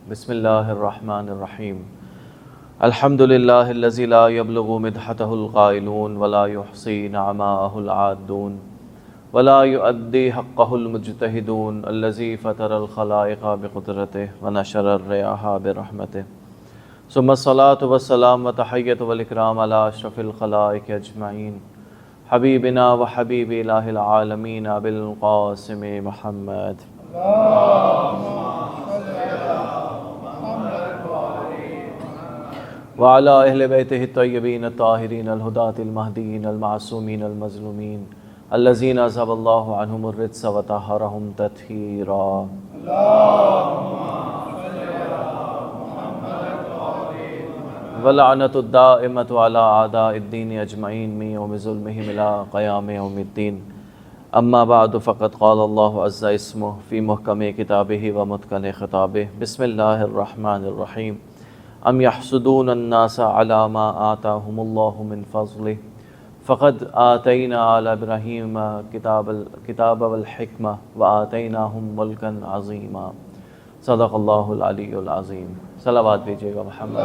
بسم اللہ الرحمن الرحیم الحمد للہ الذی لا یبلغ مدحتہ القائلون ولا یحصی نعماءہ العادون ولا یؤدی حقہ المجتہدون الذی فطر الخلائق بقدرتہ ونشر الریاح برحمتہ ثم الصلاة والسلام وتحیۃ والاکرام علی اشرف الخلائق اجمعین حبیبنا وحبیب الہ العالمین ابی القاسم محمد وعلى اہل بیتہ الطیبین الطاہرین الہداۃ المہدیین المعصومین المظلومین الذین اذهب اللہ عنہم الرجس وطہرہم تطہیرا واللعنۃ الدائمۃ علی اعداء الدین اجمعین من یوم ظلمہم الی قیام یوم الدین اما بعد فقد قال اللہ عز اسمہ فی محکم کتابہ ومتقن خطابہ بسم اللہ الرحمن الرحیم ام یحسدون الناس علی ما آتاہم اللہ من فضلہ فقد آتینا آل ابراہیم کتاب والحکمہ وآتیناہم ملکا عظیما صدق اللہ العلی العظیم۔ صلوات بھیجیے گا محمد۔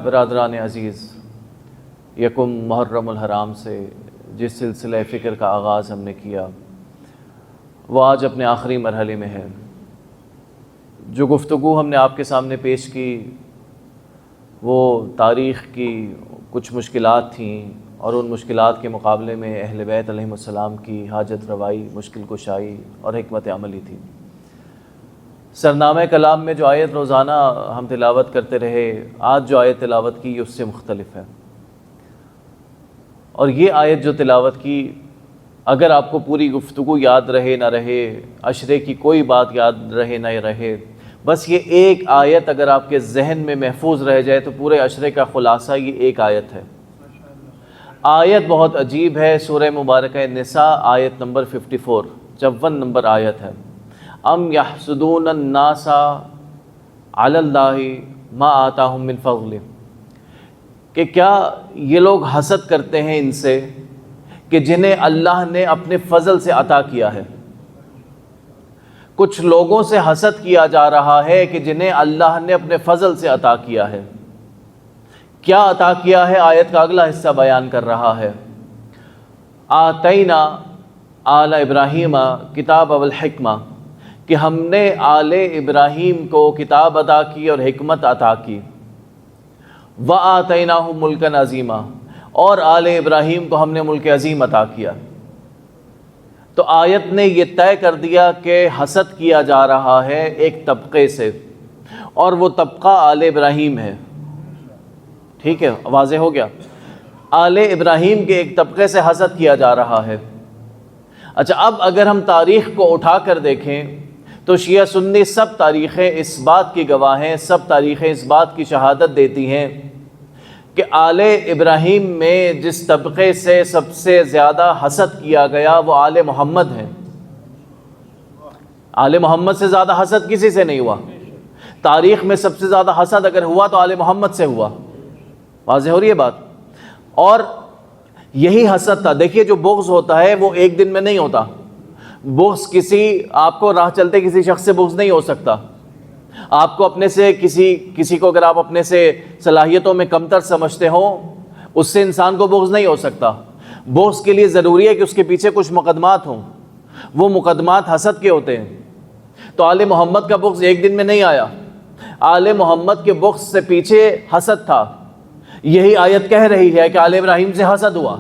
برادران عزیز، یکم محرم الحرام سے جس سلسلہ فکر کا آغاز ہم نے کیا وہ آج اپنے آخری مرحلے میں ہے۔ جو گفتگو ہم نے آپ کے سامنے پیش کی وہ تاریخ کی کچھ مشکلات تھیں، اور ان مشکلات کے مقابلے میں اہل بیت علیہم السلام کی حاجت روائی، مشکل کشائی اور حکمت عملی تھی۔ سرنامہ کلام میں جو آیت روزانہ ہم تلاوت کرتے رہے، آج جو آیت تلاوت کی اس سے مختلف ہے، اور یہ آیت جو تلاوت کی اگر آپ کو پوری گفتگو یاد رہے نہ رہے، عشرے کی کوئی بات یاد رہے نہ رہے، بس یہ ایک آیت اگر آپ کے ذہن میں محفوظ رہ جائے تو پورے عشرے کا خلاصہ یہ ایک آیت ہے۔ آیت بہت عجیب ہے، سورہ مبارکہ نساء آیت نمبر 54، 54 نمبر آیت ہے۔ ام یحسدون الناس علی اللہ ما آتاہم من فضلہ، کہ کیا یہ لوگ حسد کرتے ہیں ان سے کہ جنہیں اللہ نے اپنے فضل سے عطا کیا ہے۔ کچھ لوگوں سے حسد کیا جا رہا ہے کہ جنہیں اللہ نے اپنے فضل سے عطا کیا ہے۔ کیا عطا کیا ہے؟ آیت کا اگلا حصہ بیان کر رہا ہے۔ آتینا آل ابراہیم کتاب والحکمہ، کہ ہم نے آل ابراہیم کو کتاب عطا کی اور حکمت عطا کی۔ وآتیناہم ملکا عظیما، اور آل ابراہیم کو ہم نے ملک عظیم عطا کیا۔ تو آیت نے یہ طے کر دیا کہ حسد کیا جا رہا ہے ایک طبقے سے، اور وہ طبقہ آل ابراہیم ہے۔ ٹھیک ہے، واضح ہو گیا؟ آل ابراہیم کے ایک طبقے سے حسد کیا جا رہا ہے۔ اچھا، اب اگر ہم تاریخ کو اٹھا کر دیکھیں تو شیعہ سنی سب تاریخیں اس بات کی گواہ ہیں، سب تاریخیں اس بات کی شہادت دیتی ہیں کہ آل ابراہیم میں جس طبقے سے سب سے زیادہ حسد کیا گیا وہ آل محمد ہیں۔ آل محمد سے زیادہ حسد کسی سے نہیں ہوا۔ تاریخ میں سب سے زیادہ حسد اگر ہوا تو آل محمد سے ہوا۔ واضح ہو رہی ہے بات؟ اور یہی حسد تھا۔ دیکھیے، جو بغض ہوتا ہے وہ ایک دن میں نہیں ہوتا۔ بغض آپ کو راہ چلتے کسی شخص سے بغض نہیں ہو سکتا۔ آپ کو اپنے سے کسی کو اگر آپ اپنے سے صلاحیتوں میں کمتر سمجھتے ہوں، اس سے انسان کو بغض نہیں ہو سکتا۔ بغض کے لیے ضروری ہے کہ اس کے پیچھے کچھ مقدمات ہوں، وہ مقدمات حسد کے ہوتے ہیں۔ تو آل محمد کا بغض ایک دن میں نہیں آیا، آل محمد کے بغض سے پیچھے حسد تھا۔ یہی آیت کہہ رہی ہے کہ آل ابراہیم سے حسد ہوا۔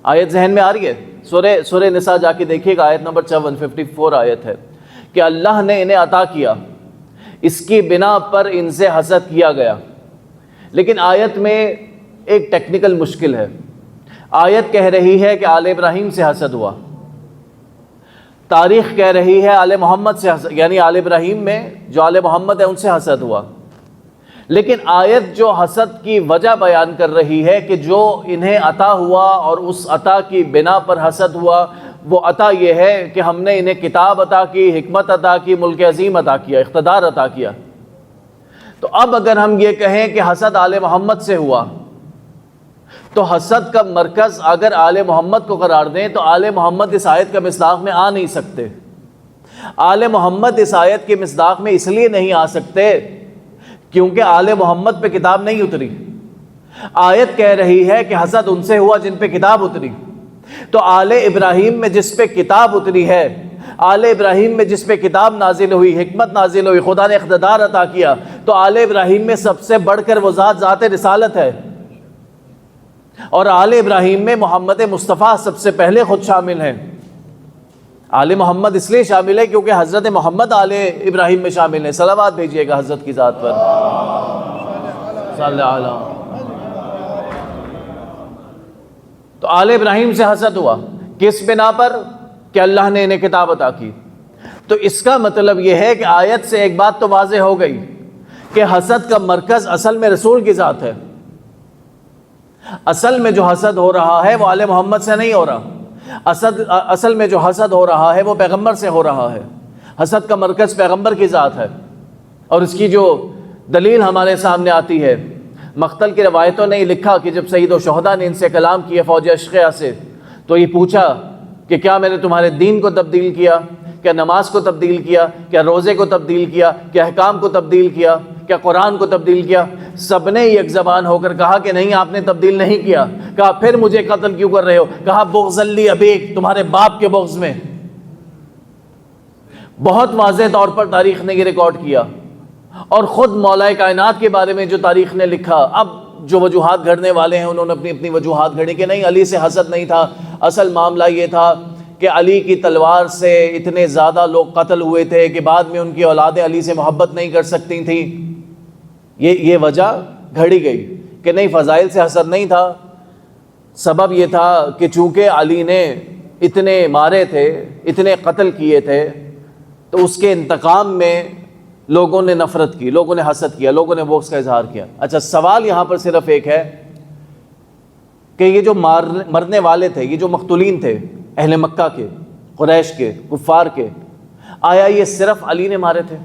آیت ذہن میں آ رہی ہے؟ سورہ نساء جا کے دیکھیے گا، آیت نمبر 54 آیت ہے کہ اللہ نے انہیں عطا کیا، اس کی بنا پر ان سے حسد کیا گیا۔ لیکن آیت میں ایک ٹیکنیکل مشکل ہے۔ آیت کہہ رہی ہے کہ آل ابراہیم سے حسد ہوا، تاریخ کہہ رہی ہے آل محمد سے حسد، یعنی آل ابراہیم میں جو آل محمد ہے ان سے حسد ہوا۔ لیکن آیت جو حسد کی وجہ بیان کر رہی ہے کہ جو انہیں عطا ہوا اور اس عطا کی بنا پر حسد ہوا، وہ عطا یہ ہے کہ ہم نے انہیں کتاب عطا کی، حکمت عطا کی، ملک عظیم عطا کیا، اقتدار عطا کیا۔ تو اب اگر ہم یہ کہیں کہ حسد آل محمد سے ہوا تو حسد کا مرکز اگر آل محمد کو قرار دیں تو آل محمد اس آیت کا مصداق میں آ نہیں سکتے. آل محمد اس آیت کے مصداق میں اس لیے نہیں آ سکتے کیونکہ آل محمد پہ کتاب نہیں اتری. آیت کہہ رہی ہے کہ حسد ان سے ہوا جن پہ کتاب اتری. تو آل ابراہیم میں جس پہ کتاب اتری ہے، آل ابراہیم میں جس پہ کتاب نازل ہوئی، حکمت نازل ہوئی، خدا نے اقتدار عطا کیا، تو آل ابراہیم میں سب سے بڑھ کر وہ ذات رسالت ہے. اور آل ابراہیم میں محمد مصطفیٰ سب سے پہلے خود شامل ہیں. آل محمد اس لیے شامل ہے کیونکہ حضرت محمد آل ابراہیم میں شامل ہیں. صلوات بھیجیے گا حضرت کی ذات پر. صلی اللہ. تو آل ابراہیم سے حسد ہوا کس بنا پر؟ کہ اللہ نے انہیں کتاب عطا کی. تو اس کا مطلب یہ ہے کہ آیت سے ایک بات تو واضح ہو گئی کہ حسد کا مرکز اصل میں رسول کی ذات ہے. اصل میں جو حسد ہو رہا ہے وہ آل محمد سے نہیں ہو رہا. اصل میں جو حسد ہو رہا ہے وہ پیغمبر سے ہو رہا ہے. حسد کا مرکز پیغمبر کی ذات ہے. اور اس کی جو دلیل ہمارے سامنے آتی ہے، مقتل کی روایتوں نے لکھا کہ جب سید و شہداء نے ان سے کلام کیا فوج اشقیاء سے، تو یہ پوچھا کہ کیا میں نے تمہارے دین کو تبدیل کیا؟ کیا نماز کو تبدیل کیا؟ کیا روزے کو تبدیل کیا؟ کیا احکام کو تبدیل کیا؟ کیا قرآن کو تبدیل کیا؟ سب نے یک زبان ہو کر کہا کہ نہیں، آپ نے تبدیل نہیں کیا. کہا پھر مجھے قتل کیوں کر رہے ہو؟ کہا بغض لی ابیک، تمہارے باپ کے بغض میں. بہت واضح طور پر تاریخ نے یہ ریکارڈ کیا. اور خود مولا کائنات کے بارے میں جو تاریخ نے لکھا، اب جو وجوہات گھڑنے والے ہیں انہوں نے اپنی اپنی وجوہات گھڑی کہ نہیں علی سے حسد نہیں تھا، اصل معاملہ یہ تھا کہ علی کی تلوار سے اتنے زیادہ لوگ قتل ہوئے تھے کہ بعد میں ان کی اولادیں علی سے محبت نہیں کر سکتی تھیں. یہ وجہ گھڑی گئی کہ نہیں، فضائل سے حسد نہیں تھا. سبب یہ تھا کہ چونکہ علی نے اتنے مارے تھے، اتنے قتل کیے تھے، تو اس کے انتقام میں لوگوں نے نفرت کی، لوگوں نے حسد کیا، لوگوں نے بغض کا اظہار کیا. اچھا، سوال یہاں پر صرف ایک ہے کہ یہ جو مرنے والے تھے، یہ جو مقتولین تھے اہل مکہ کے، قریش کے، کفار کے، آیا یہ صرف علی نے مارے تھے؟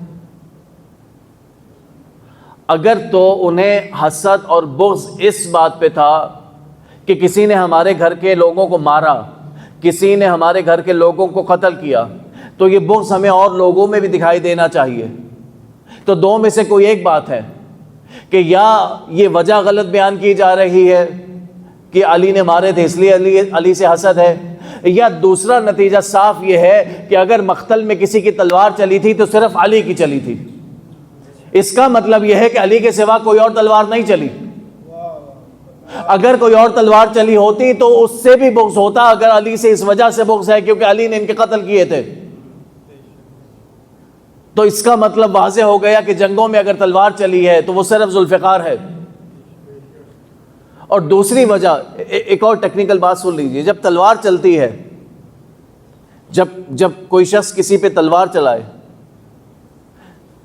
اگر تو انہیں حسد اور بغض اس بات پہ تھا کہ کسی نے ہمارے گھر کے لوگوں کو مارا، کسی نے ہمارے گھر کے لوگوں کو قتل کیا، تو یہ بغض ہمیں اور لوگوں میں بھی دکھائی دینا چاہیے. تو دو میں سے کوئی ایک بات ہے کہ یا یہ وجہ غلط بیان کی جا رہی ہے کہ علی نے مارے تھے اس لیے علی سے حسد ہے، یا دوسرا نتیجہ صاف یہ ہے کہ اگر مقتل میں کسی کی تلوار چلی تھی تو صرف علی کی چلی تھی. اس کا مطلب یہ ہے کہ علی کے سوا کوئی اور تلوار نہیں چلی. اگر کوئی اور تلوار چلی ہوتی تو اس سے بھی بغض ہوتا. اگر علی سے اس وجہ سے بغض ہے کیونکہ علی نے ان کے قتل کیے تھے، تو اس کا مطلب واضح ہو گیا کہ جنگوں میں اگر تلوار چلی ہے تو وہ صرف ذوالفقار ہے. اور دوسری وجہ، ایک اور ٹیکنیکل بات سن لیجیے، جب تلوار چلتی ہے، جب کوئی شخص کسی پہ تلوار چلائے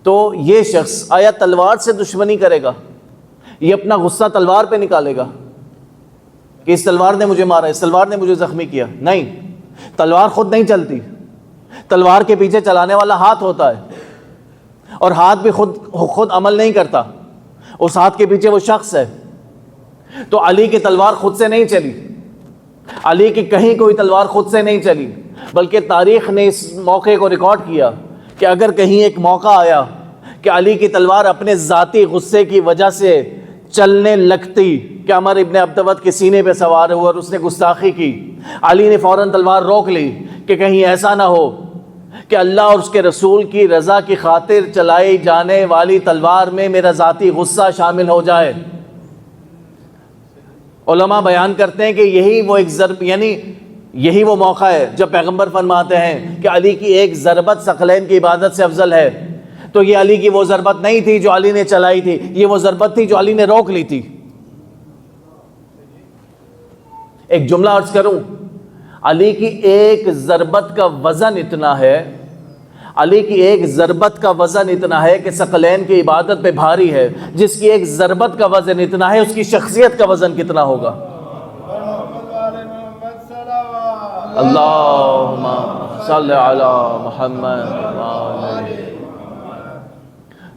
تو یہ شخص آیا تلوار سے دشمنی کرے گا، یہ اپنا غصہ تلوار پہ نکالے گا کہ اس تلوار نے مجھے مارا، اس تلوار نے مجھے زخمی کیا؟ نہیں، تلوار خود نہیں چلتی. تلوار کے پیچھے چلانے والا ہاتھ ہوتا ہے، اور ہاتھ بھی خود عمل نہیں کرتا، اس ہاتھ کے پیچھے وہ شخص ہے. تو علی کی تلوار خود سے نہیں چلی، علی کی کہیں کوئی تلوار خود سے نہیں چلی، بلکہ تاریخ نے اس موقع کو ریکارڈ کیا کہ اگر کہیں ایک موقع آیا کہ علی کی تلوار اپنے ذاتی غصے کی وجہ سے چلنے لگتی، کہ عمر ابن عبدود کے سینے پہ سوار ہوا اور اس نے گستاخی کی، علی نے فوراً تلوار روک لی کہ کہیں ایسا نہ ہو کہ اللہ اور اس کے رسول کی رضا کی خاطر چلائی جانے والی تلوار میں میرا ذاتی غصہ شامل ہو جائے. علماء بیان کرتے ہیں کہ یہی وہ ایک یہی وہ موقع ہے جب پیغمبر فرماتے ہیں کہ علی کی ایک ضربت ثقلین کی عبادت سے افضل ہے. تو یہ علی کی وہ ضربت نہیں تھی جو علی نے چلائی تھی، یہ وہ ضربت تھی جو علی نے روک لی تھی. ایک جملہ عرض کروں، علی کی ایک ضربت کا وزن اتنا ہے، علی کی ایک ضربت کا وزن اتنا ہے کہ ثقلین کی عبادت پہ بھاری ہے. جس کی ایک ضربت کا وزن اتنا ہے، اس کی شخصیت کا وزن کتنا ہوگا؟ اللہم صلی علی محمد.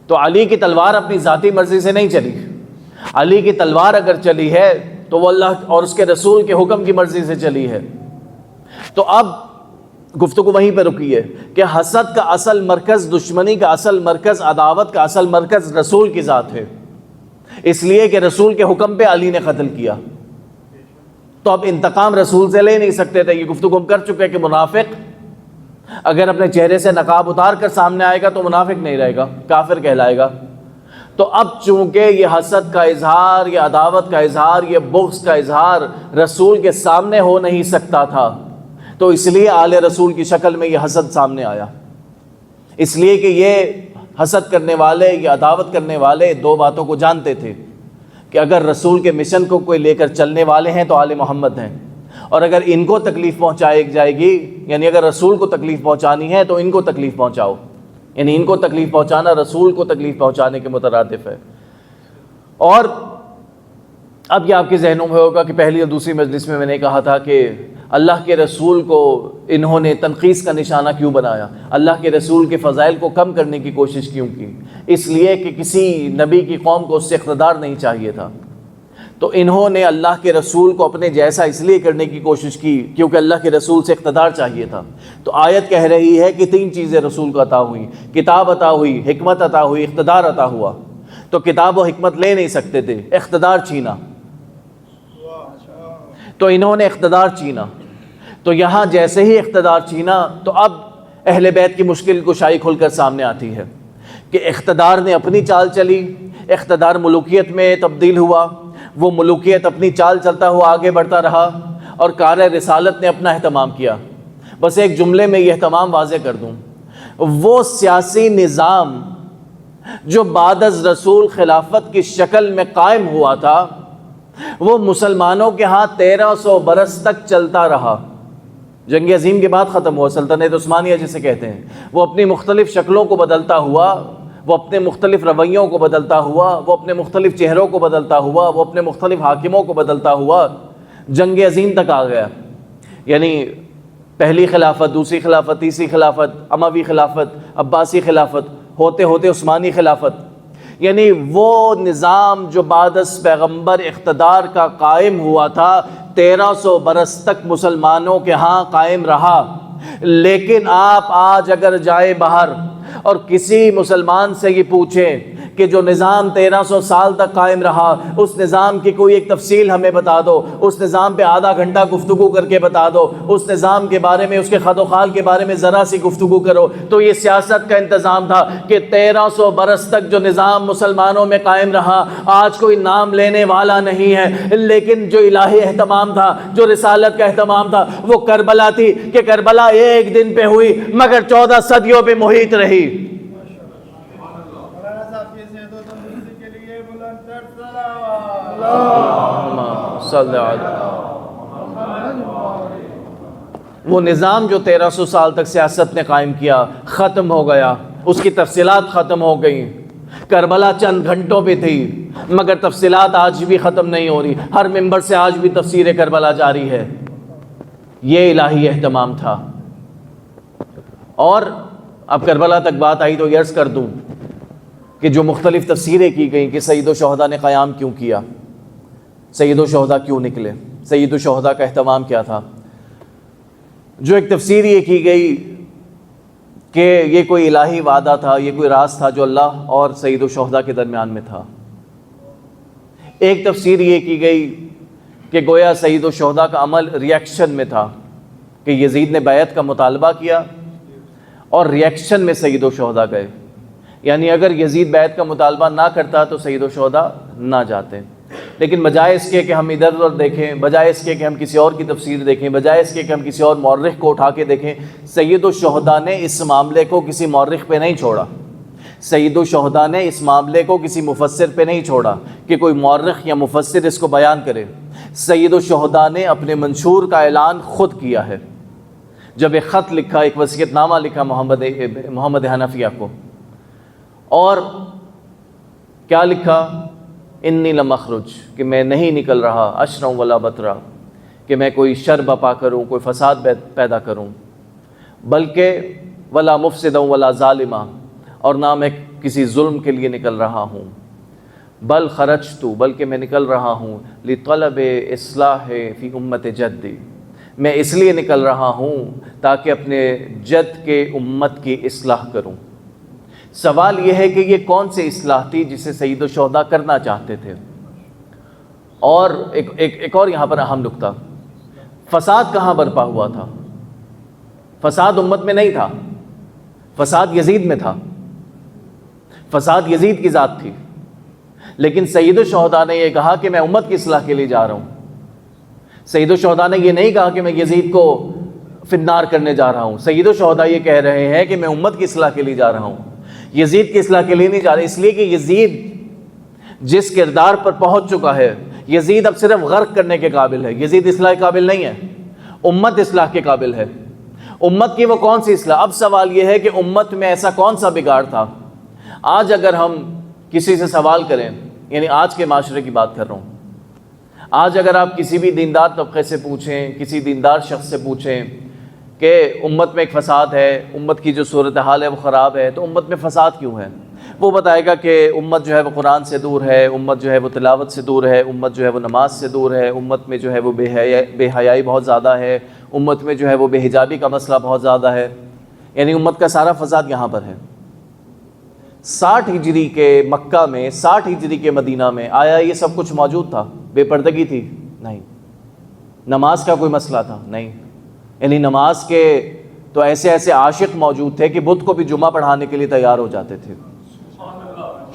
تو علی کی تلوار اپنی ذاتی مرضی سے نہیں چلی. علی کی تلوار اگر چلی ہے تو وہ اللہ اور اس کے رسول کے حکم کی مرضی سے چلی ہے۔ تو اب گفتگو وہیں پہ رکی ہے کہ حسد کا اصل مرکز، دشمنی کا اصل مرکز، عداوت کا اصل مرکز رسول کی ذات ہے، اس لیے کہ رسول کے حکم پہ علی نے قتل کیا۔ تو اب انتقام رسول سے لے نہیں سکتے تھے۔ یہ گفتگو ہم کر چکے کہ منافق اگر اپنے چہرے سے نقاب اتار کر سامنے آئے گا تو منافق نہیں رہے گا، کافر کہلائے گا۔ تو اب چونکہ یہ حسد کا اظہار، یہ عداوت کا اظہار، یہ بغض کا اظہار رسول کے سامنے ہو نہیں سکتا تھا، تو اس لیے آل رسول کی شکل میں یہ حسد سامنے آیا، اس لیے کہ یہ حسد کرنے والے، یہ عداوت کرنے والے دو باتوں کو جانتے تھے کہ اگر رسول کے مشن کو کوئی لے کر چلنے والے ہیں تو آل محمد ہیں، اور اگر ان کو تکلیف پہنچائی جائے گی، یعنی اگر رسول کو تکلیف پہنچانی ہے تو ان کو تکلیف پہنچاؤ، یعنی ان کو تکلیف پہنچانا رسول کو تکلیف پہنچانے کے مترادف ہے۔ اور اب یہ آپ کے ذہنوں میں ہوگا کہ پہلی اور دوسری مجلس میں نے کہا تھا کہ اللہ کے رسول کو انہوں نے تنقیص کا نشانہ کیوں بنایا، اللہ کے رسول کے فضائل کو کم کرنے کی کوشش کیوں کی؟ اس لیے کہ کسی نبی کی قوم کو اس سے اقتدار نہیں چاہیے تھا، تو انہوں نے اللہ کے رسول کو اپنے جیسا اس لیے کرنے کی کوشش کی کیونکہ اللہ کے رسول سے اقتدار چاہیے تھا۔ تو آیت کہہ رہی ہے کہ تین چیزیں رسول کو عطا ہوئی، کتاب عطا ہوئی، حکمت عطا ہوئی، اقتدار عطا ہوا۔ تو کتاب و حکمت لے نہیں سکتے تھے، اقتدار چھینا، تو انہوں نے اقتدار چھینا۔ تو یہاں جیسے ہی اقتدار چھینا تو اب اہل بیت کی مشکل کشائی کھل کر سامنے آتی ہے کہ اقتدار نے اپنی چال چلی، اقتدار ملوکیت میں تبدیل ہوا، وہ ملوکیت اپنی چال چلتا ہوا آگے بڑھتا رہا، اور کار رسالت نے اپنا اہتمام کیا۔ بس ایک جملے میں یہ اہتمام واضح کر دوں، وہ سیاسی نظام جو بعد از رسول خلافت کی شکل میں قائم ہوا تھا وہ مسلمانوں کے ہاں 1300 برس تک چلتا رہا۔ جنگ عظیم کے بعد ختم ہوا، سلطنت عثمانیہ جسے کہتے ہیں، وہ اپنی مختلف شکلوں کو بدلتا ہوا، وہ اپنے مختلف رویوں کو بدلتا ہوا، وہ اپنے مختلف چہروں کو بدلتا ہوا، وہ اپنے مختلف حاکموں کو بدلتا ہوا جنگ عظیم تک آ گیا۔ یعنی پہلی خلافت، دوسری خلافت، تیسری خلافت، اموی خلافت، عباسی خلافت، ہوتے ہوتے عثمانی خلافت، یعنی وہ نظام جو بعد از پیغمبر اقتدار کا قائم ہوا تھا 1300 برس تک مسلمانوں کے ہاں قائم رہا۔ لیکن آپ آج اگر جائیں باہر اور کسی مسلمان سے یہ پوچھیں کہ جو نظام 1300 سال تک قائم رہا اس نظام کی کوئی ایک تفصیل ہمیں بتا دو، اس نظام پہ آدھا گھنٹہ گفتگو کر کے بتا دو، اس نظام کے بارے میں، اس کے خد و خال کے بارے میں ذرا سی گفتگو کرو، تو یہ سیاست کا انتظام تھا کہ 1300 برس تک جو نظام مسلمانوں میں قائم رہا آج کوئی نام لینے والا نہیں ہے، لیکن جو الہی اہتمام تھا، جو رسالت کا اہتمام تھا، وہ کربلا تھی کہ کربلا ایک دن پہ ہوئی مگر 14 صدیوں پہ محیط رہی۔ وہ نظام جو 1300 سال تک سیاست نے قائم کیا ختم ہو گیا، اس کی تفصیلات ختم ہو گئیں۔ کربلا چند گھنٹوں پہ تھی مگر تفصیلات آج بھی ختم نہیں ہو رہی، ہر ممبر سے آج بھی تفسیر کربلا جاری ہے۔ یہ الہی اہتمام تھا۔ اور اب کربلا تک بات آئی تو یہ عرض کر دوں کہ جو مختلف تفسیریں کی گئیں کہ سید الشہداء نے قیام کیوں کیا، سید الشہداء کیوں نکلے، سید الشہداء کا اہتمام کیا تھا، جو ایک تفسیر یہ کی گئی کہ یہ کوئی الہی وعدہ تھا، یہ کوئی راز تھا جو اللہ اور سید الشہداء کے درمیان میں تھا۔ ایک تفسیر یہ کی گئی کہ گویا سید الشہداء کا عمل ریاکشن میں تھا کہ یزید نے بیعت کا مطالبہ کیا اور ریاکشن میں سید الشہداء گئے، یعنی اگر یزید بیعت کا مطالبہ نہ کرتا تو سید الشہداء نہ جاتے۔ لیکن بجائے اس کے کہ ہم ادھر ادھر دیکھیں، بجائے اس کے کہ ہم کسی اور کی تفسیر دیکھیں، بجائے اس کے کہ ہم کسی اور مورخ کو اٹھا کے دیکھیں، سید الشہداء نے اس معاملے کو کسی مورخ پہ نہیں چھوڑا، سید الشہداء نے اس معاملے کو کسی مفسر پہ نہیں چھوڑا کہ کوئی مورخ یا مفسر اس کو بیان کرے۔ سید الشہداء نے اپنے منشور کا اعلان خود کیا ہے، جب ایک خط لکھا، ایک وصیت نامہ لکھا محمد حنفیہ کو، اور کیا لکھا؟ انی لم اخرج، کہ میں نہیں نکل رہا، اشرا ولا بطرا، کہ میں کوئی شر بپا کروں، کوئی فساد پیدا کروں، بلکہ ولا مفسدا ولا ظالما، اور نہ میں کسی ظلم کے لیے نکل رہا ہوں۔ بل خرجت، بلکہ میں نکل رہا ہوں، لطلب اصلاح فی امت جدی، میں اس لیے نکل رہا ہوں تاکہ اپنے جد کے امت کی اصلاح کروں۔ سوال یہ ہے کہ یہ کون سی اصلاح تھی جسے سید الشہداء کرنا چاہتے تھے؟ اور ایک اور یہاں پر اہم نکتہ، فساد کہاں برپا ہوا تھا؟ فساد امت میں نہیں تھا، فساد یزید میں تھا، فساد یزید کی ذات تھی۔ لیکن سید الشہداء نے یہ کہا کہ میں امت کی اصلاح کے لیے جا رہا ہوں۔ سید الشہداء نے یہ نہیں کہا کہ میں یزید کو فی النار کرنے جا رہا ہوں۔ سید الشہداء یہ کہہ رہے ہیں کہ میں امت کی اصلاح کے لیے جا رہا ہوں، یزید کی اصلاح کے لیے نہیں جا رہا، اس لیے کہ یزید جس کردار پر پہنچ چکا ہے، یزید اب صرف غرق کرنے کے قابل ہے، یزید اصلاح کے قابل نہیں ہے، امت اصلاح کے قابل ہے۔ امت کی وہ کون سی اصلاح؟ اب سوال یہ ہے کہ امت میں ایسا کون سا بگاڑ تھا؟ آج اگر ہم کسی سے سوال کریں، یعنی آج کے معاشرے کی بات کر رہا ہوں، آج اگر آپ کسی بھی دیندار طبقے سے پوچھیں، کسی دیندار شخص سے پوچھیں کہ امت میں ایک فساد ہے، امت کی جو صورتحال ہے وہ خراب ہے، تو امت میں فساد کیوں ہے؟ وہ بتائے گا کہ امت جو ہے وہ قرآن سے دور ہے، امت جو ہے وہ تلاوت سے دور ہے، امت جو ہے وہ نماز سے دور ہے، امت میں جو ہے وہ بے حیائی بہت زیادہ ہے، امت میں جو ہے وہ بے حجابی کا مسئلہ بہت زیادہ ہے، یعنی امت کا سارا فساد یہاں پر ہے۔ 60 ہجری کے مکہ میں، 60 ہجری کے مدینہ میں آیا یہ سب کچھ موجود تھا؟ بے پردگی تھی؟ نہیں۔ نماز کا کوئی مسئلہ تھا؟ نہیں۔ یعنی نماز کے تو ایسے ایسے عاشق موجود تھے کہ بدھ کو بھی جمعہ پڑھانے کے لیے تیار ہو جاتے تھے،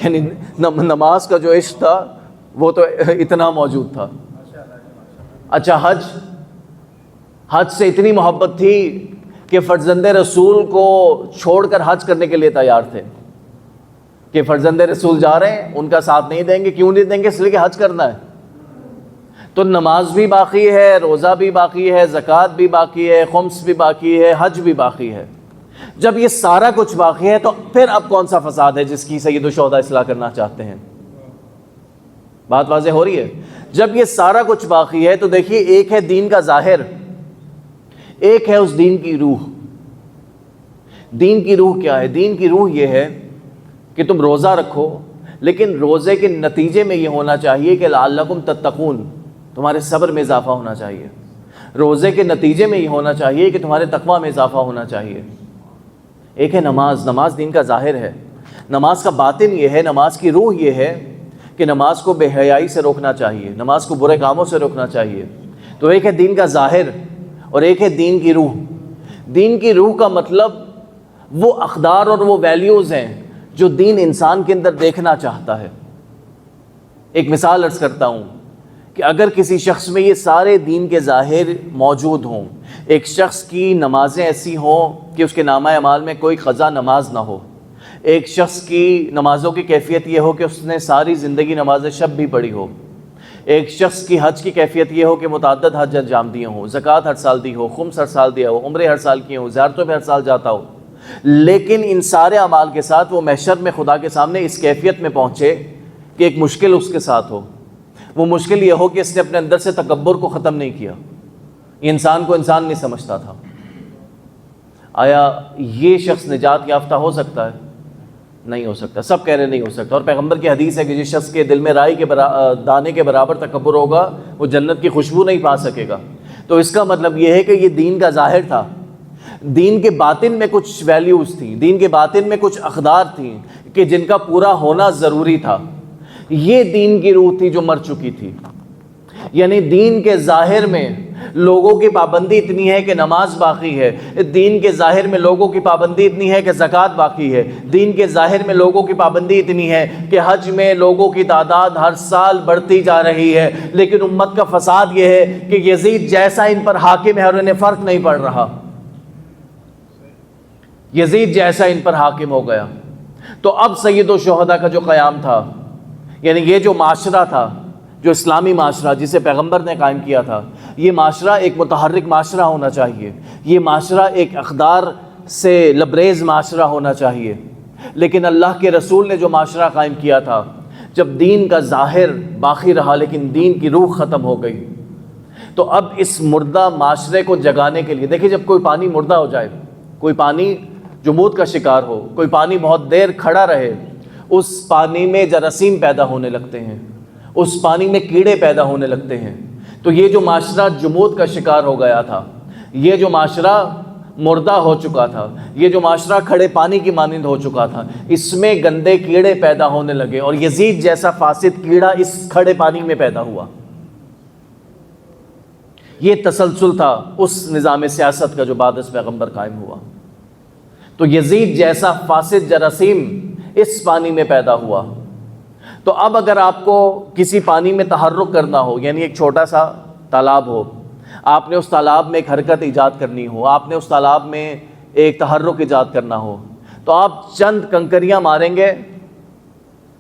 یعنی نماز کا جو عشق تھا وہ تو اتنا موجود تھا۔ اچھا، حج سے اتنی محبت تھی کہ فرزند رسول کو چھوڑ کر حج کرنے کے لیے تیار تھے کہ فرزند رسول جا رہے ہیں، ان کا ساتھ نہیں دیں گے۔ کیوں نہیں دیں گے؟ اس لیے کہ حج کرنا ہے۔ تو نماز بھی باقی ہے، روزہ بھی باقی ہے، زکوٰۃ بھی باقی ہے، خمس بھی باقی ہے، حج بھی باقی ہے۔ جب یہ سارا کچھ باقی ہے تو پھر اب کون سا فساد ہے جس کی سید الشہداء اصلاح کرنا چاہتے ہیں؟ بات واضح ہو رہی ہے؟ جب یہ سارا کچھ باقی ہے تو دیکھیے، ایک ہے دین کا ظاہر، ایک ہے اس دین کی روح۔ دین کی روح کیا ہے؟ دین کی روح یہ ہے کہ تم روزہ رکھو، لیکن روزے کے نتیجے میں یہ ہونا چاہیے کہ لعلکم تتقون، تمہارے صبر میں اضافہ ہونا چاہیے۔ روزے کے نتیجے میں یہ ہونا چاہیے کہ تمہارے تقویٰ میں اضافہ ہونا چاہیے۔ ایک ہے نماز، نماز دین کا ظاہر ہے۔ نماز کا باطن یہ ہے، نماز کی روح یہ ہے کہ نماز کو بے حیائی سے روکنا چاہیے، نماز کو برے کاموں سے روکنا چاہیے۔ تو ایک ہے دین کا ظاہر اور ایک ہے دین کی روح۔ دین کی روح کا مطلب وہ اقدار اور وہ ویلیوز ہیں جو دین انسان کے اندر دیکھنا چاہتا ہے۔ ایک مثال عرض کرتا ہوں کہ اگر کسی شخص میں یہ سارے دین کے ظاہر موجود ہوں، ایک شخص کی نمازیں ایسی ہوں کہ اس کے نامہ اعمال میں کوئی قضا نماز نہ ہو، ایک شخص کی نمازوں کی کیفیت یہ ہو کہ اس نے ساری زندگی نماز شب بھی پڑھی ہو، ایک شخص کی حج کی کیفیت یہ ہو کہ متعدد حج انجام دیے ہوں، زکوٰۃ ہر سال دی ہو، خمس ہر سال دیا ہو، عمرے ہر سال کیے ہوں، زیارتوں پہ ہر سال جاتا ہو، لیکن ان سارے اعمال کے ساتھ وہ محشر میں خدا کے سامنے اس کیفیت میں پہنچے کہ ایک مشکل اس کے ساتھ ہو۔ وہ مشکل یہ ہو کہ اس نے اپنے اندر سے تکبر کو ختم نہیں کیا، یہ انسان کو انسان نہیں سمجھتا تھا۔ آیا یہ شخص نجات یافتہ ہو سکتا ہے؟ نہیں ہو سکتا۔ سب کہہ رہے نہیں ہو سکتا، اور پیغمبر کی حدیث ہے کہ جس شخص کے دل میں رائی کے دانے کے برابر تکبر ہوگا وہ جنت کی خوشبو نہیں پا سکے گا۔ تو اس کا مطلب یہ ہے کہ یہ دین کا ظاہر تھا، دین کے باطن میں کچھ ویلیوز تھیں، دین کے باطن میں کچھ اقدار تھیں کہ جن کا پورا ہونا ضروری تھا۔ یہ دین کی روح تھی جو مر چکی تھی۔ یعنی دین کے ظاہر میں لوگوں کی پابندی اتنی ہے کہ نماز باقی ہے، دین کے ظاہر میں لوگوں کی پابندی اتنی ہے کہ زکوٰۃ باقی ہے، دین کے ظاہر میں لوگوں کی پابندی اتنی ہے کہ حج میں لوگوں کی تعداد ہر سال بڑھتی جا رہی ہے، لیکن امت کا فساد یہ ہے کہ یزید جیسا ان پر حاکم ہے اور انہیں فرق نہیں پڑ رہا، یزید جیسا ان پر حاکم ہو گیا۔ تو اب سید الشہداء کا جو قیام تھا، یعنی یہ جو معاشرہ تھا، جو اسلامی معاشرہ جسے پیغمبر نے قائم کیا تھا، یہ معاشرہ ایک متحرک معاشرہ ہونا چاہیے، یہ معاشرہ ایک اقدار سے لبریز معاشرہ ہونا چاہیے۔ لیکن اللہ کے رسول نے جو معاشرہ قائم کیا تھا، جب دین کا ظاہر باقی رہا لیکن دین کی روح ختم ہو گئی، تو اب اس مردہ معاشرے کو جگانے کے لیے، دیکھیں جب کوئی پانی مردہ ہو جائے، کوئی پانی جو موت کا شکار ہو، کوئی پانی بہت دیر کھڑا رہے اس پانی میں جراثیم پیدا ہونے لگتے ہیں، اس پانی میں کیڑے پیدا ہونے لگتے ہیں۔ تو یہ جو معاشرہ جمود کا شکار ہو گیا تھا، یہ جو معاشرہ مردہ ہو چکا تھا، یہ جو معاشرہ کھڑے پانی کی مانند ہو چکا تھا، اس میں گندے کیڑے پیدا ہونے لگے، اور یزید جیسا فاسد کیڑا اس کھڑے پانی میں پیدا ہوا۔ یہ تسلسل تھا اس نظام سیاست کا جو بعد از پیغمبر قائم ہوا۔ تو یزید جیسا فاسد جراثیم اس پانی میں پیدا ہوا۔ تو اب اگر آپ کو کسی پانی میں تحرک کرنا ہو، یعنی ایک چھوٹا سا تالاب ہو، آپ نے اس تالاب میں ایک حرکت ایجاد کرنی ہو، آپ نے اس تالاب میں ایک تحرک ایجاد کرنا ہو، تو آپ چند کنکریاں ماریں گے،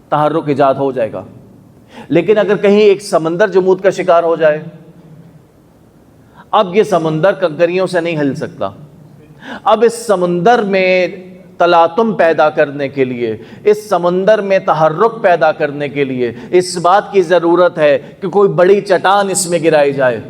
تحرک ایجاد ہو جائے گا۔ لیکن اگر کہیں ایک سمندر جمود کا شکار ہو جائے، اب یہ سمندر کنکریوں سے نہیں ہل سکتا۔ اب اس سمندر میں تلاطم پیدا کرنے کے لیے، اس سمندر میں تحرک پیدا کرنے کے لیے اس بات کی ضرورت ہے کہ کوئی بڑی چٹان اس میں گرائی جائے۔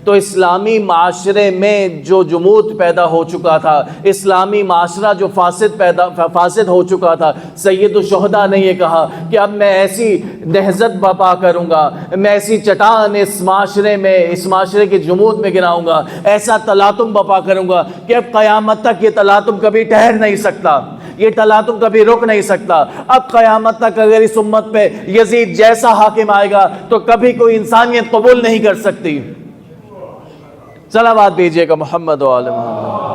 تو اسلامی معاشرے میں جو جمود پیدا ہو چکا تھا، اسلامی معاشرہ جو فاسد ہو چکا تھا، سید الشہداء نے یہ کہا کہ اب میں ایسی نہضت برپا کروں گا، میں ایسی چٹان اس معاشرے میں، اس معاشرے کے جمود میں گراؤں گا، ایسا تلاطم برپا کروں گا کہ اب قیامت تک یہ تلاطم کبھی ٹھہر نہیں سکتا، یہ تلاطم کبھی رک نہیں سکتا۔ اب قیامت تک اگر اس امت پہ یزید جیسا حاکم آئے گا تو کبھی کوئی انسانیت قبول نہیں کر سکتی۔ صلوات بھیجیے گا محمد و آل محمد۔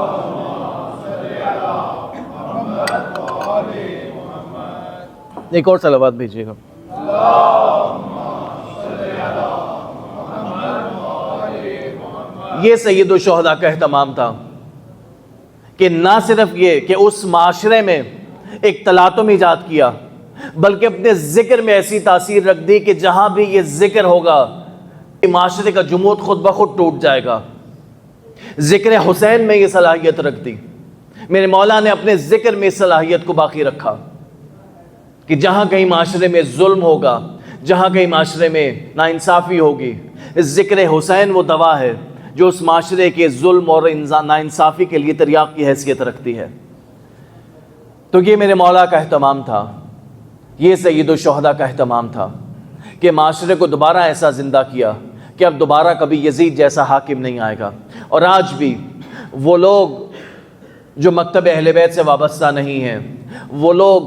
ایک اور صلوات بھیجیے گا۔ یہ سید الشہداء کا اہتمام تھا کہ نہ صرف یہ کہ اس معاشرے میں ایک تلاطم ایجاد کیا، بلکہ اپنے ذکر میں ایسی تاثیر رکھ دی کہ جہاں بھی یہ ذکر ہوگا معاشرے کا جمود خود بخود ٹوٹ جائے گا۔ ذکر حسین میں یہ صلاحیت رکھ دی۔ میرے مولا نے اپنے ذکر میں اس صلاحیت کو باقی رکھا کہ جہاں کہیں معاشرے میں ظلم ہوگا، جہاں کہیں معاشرے میں ناانصافی ہوگی، ذکر حسین وہ دوا ہے جو اس معاشرے کے ظلم اور ناانصافی کے لیے تریاق کی حیثیت رکھتی ہے۔ تو یہ میرے مولا کا اہتمام تھا، یہ سید الشہداء کا اہتمام تھا کہ معاشرے کو دوبارہ ایسا زندہ کیا کہ اب دوبارہ کبھی یزید جیسا حاکم نہیں آئے گا۔ اور آج بھی وہ لوگ جو مکتب اہل بیت سے وابستہ نہیں ہیں، وہ لوگ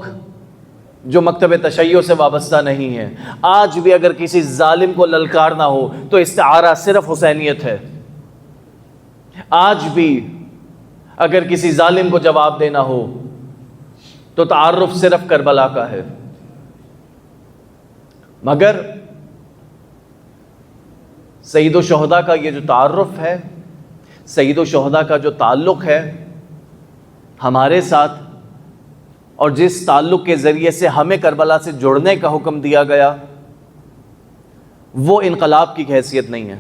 جو مکتب تشیع سے وابستہ نہیں ہیں، آج بھی اگر کسی ظالم کو للکارنا ہو تو استعارہ صرف حسینیت ہے۔ آج بھی اگر کسی ظالم کو جواب دینا ہو تو تعارف صرف کربلا کا ہے۔ مگر سید الشہداء کا یہ جو تعارف ہے، سید الشہداء کا جو تعلق ہے ہمارے ساتھ، اور جس تعلق کے ذریعے سے ہمیں کربلا سے جڑنے کا حکم دیا گیا، وہ انقلاب کی حیثیت نہیں ہے۔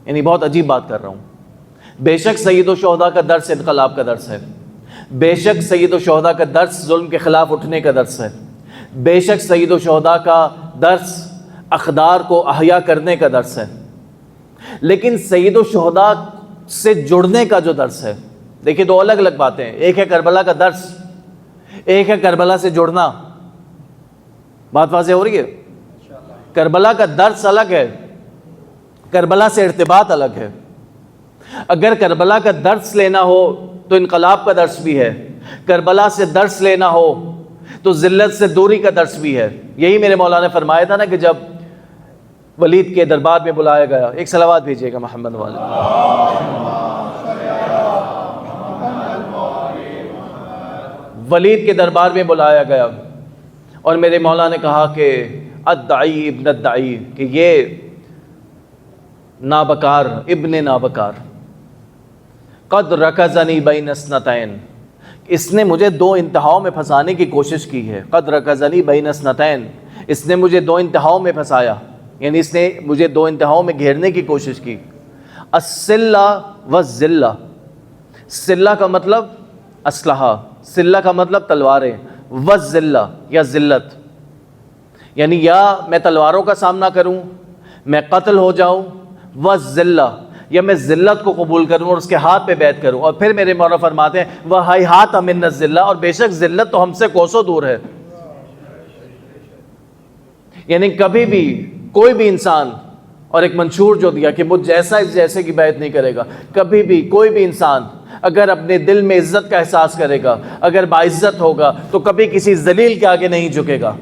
یعنی بہت عجیب بات کر رہا ہوں۔ بے شک سید الشہداء کا درس انقلاب کا درس ہے، بے شک سید الشہداء کا درس ظلم کے خلاف اٹھنے کا درس ہے، بے شک سید الشہداء کا درس اقدار کو احیا کرنے کا درس ہے، لیکن سید الشہداء سے جڑنے کا جو درس ہے، دیکھیں دو الگ الگ باتیں ہیں۔ ایک ہے کربلا کا درس، ایک ہے کربلا سے جڑنا۔ بات واضح ہو رہی ہے؟ کربلا کا درس الگ ہے، کربلا سے ارتباط الگ ہے۔ اگر کربلا کا درس لینا ہو تو انقلاب کا درس بھی ہے، کربلا سے درس لینا ہو تو ذلت سے دوری کا درس بھی ہے۔ یہی میرے مولا نے فرمایا تھا نا کہ جب ولید کے دربار میں بلایا گیا، ایک صلوات بھیجیے گا محمد والے، ولید کے دربار میں بلایا گیا اور میرے مولا نے کہا کہ الدعی ابن الدعی، کہ یہ نابکار ابن نابکار، قد رکزنی بین اثنتین، اس نے مجھے دو انتہاؤں میں پھنسانے کی کوشش کی ہے۔ قد رکزنی بین اثنتین، اس نے مجھے دو انتہاؤں میں پھنسایا، یعنی اس نے مجھے دو انتہاؤں میں گھیرنے کی کوشش کی۔ السلہ والذلہ، سلہ کا مطلب اسلحہ، سلہ کا مطلب تلواریں، والذلہ یا ذلت، یعنی یا میں تلواروں کا سامنا کروں، میں قتل ہو جاؤں، والذلہ یا میں ذلت کو قبول کروں اور اس کے ہاتھ پہ بیعت کروں۔ اور پھر میرے مولا فرماتے ہیں وَهَيْهَاتَ مِنَ الذِّلَّةِ، اور بے شک ذلت تو ہم سے کوسوں دور ہے۔ یعنی کبھی بھی کوئی بھی انسان، اور ایک منشور جو دیا کہ مجھ جیسا اس جیسے کی بیعت نہیں کرے گا، کبھی بھی کوئی بھی انسان اگر اپنے دل میں عزت کا احساس کرے گا، اگر باعزت ہوگا، تو کبھی کسی ذلیل کے آگے نہیں جھکے گا۔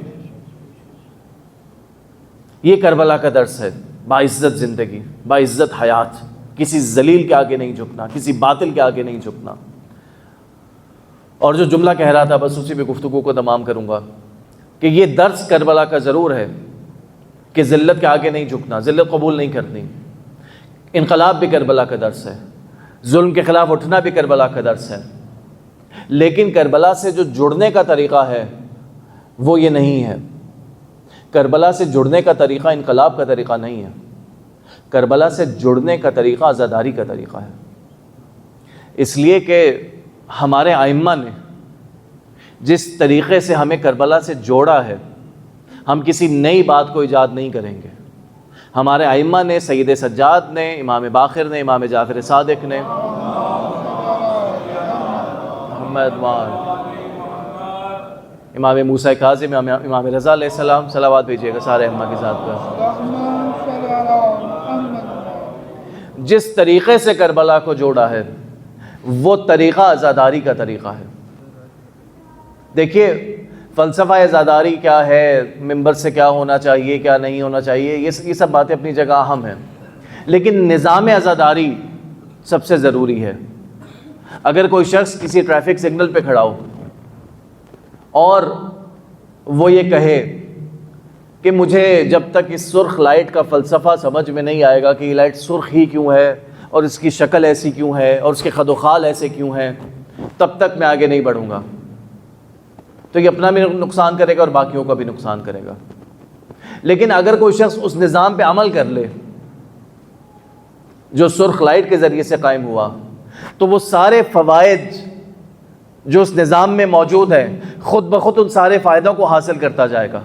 یہ کربلا کا درس ہے، باعزت زندگی، باعزت حیات، کسی ذلیل کے آگے نہیں جھکنا، کسی باطل کے آگے نہیں جھکنا۔ اور جو جملہ کہہ رہا تھا بس اسی پہ گفتگو کو تمام کروں گا کہ یہ درس کربلا کا ضرور ہے کہ ذلت کے آگے نہیں جھکنا، ذلت قبول نہیں کرنی۔ انقلاب بھی کربلا کا درس ہے، ظلم کے خلاف اٹھنا بھی کربلا کا درس ہے، لیکن کربلا سے جو جڑنے کا طریقہ ہے وہ یہ نہیں ہے۔ کربلا سے جڑنے کا طریقہ انقلاب کا طریقہ نہیں ہے، کربلا سے جڑنے کا طریقہ عزاداری کا طریقہ ہے۔ اس لیے کہ ہمارے ائمہ نے جس طریقے سے ہمیں کربلا سے جوڑا ہے، ہم کسی نئی بات کو ایجاد نہیں کریں گے۔ ہمارے ائمہ نے، سید سجاد نے، امام باقر نے، امام جعفر صادق نے، محمد امام موسیٰ کاظم، امام رضا علیہ السلام، صلوات بھیجیے گا سارے ائمہ کے ساتھ پر۔ جس طریقے سے کربلا کو جوڑا ہے وہ طریقہ عزاداری کا طریقہ ہے۔ دیکھیے فلسفہ عزاداری کیا ہے، منبر سے کیا ہونا چاہیے، کیا نہیں ہونا چاہیے، یہ سب باتیں اپنی جگہ اہم ہیں، لیکن نظام عزاداری سب سے ضروری ہے۔ اگر کوئی شخص کسی ٹریفک سگنل پہ کھڑا ہو اور وہ یہ کہے کہ مجھے جب تک اس سرخ لائٹ کا فلسفہ سمجھ میں نہیں آئے گا کہ یہ لائٹ سرخ ہی کیوں ہے اور اس کی شکل ایسی کیوں ہے اور اس کے خد و خال ایسے کیوں ہیں، تب تک میں آگے نہیں بڑھوں گا، تو یہ اپنا بھی نقصان کرے گا اور باقیوں کا بھی نقصان کرے گا۔ لیکن اگر کوئی شخص اس نظام پہ عمل کر لے جو سرخ لائٹ کے ذریعے سے قائم ہوا، تو وہ سارے فوائد جو اس نظام میں موجود ہیں خود بخود ان سارے فائدوں کو حاصل کرتا جائے گا۔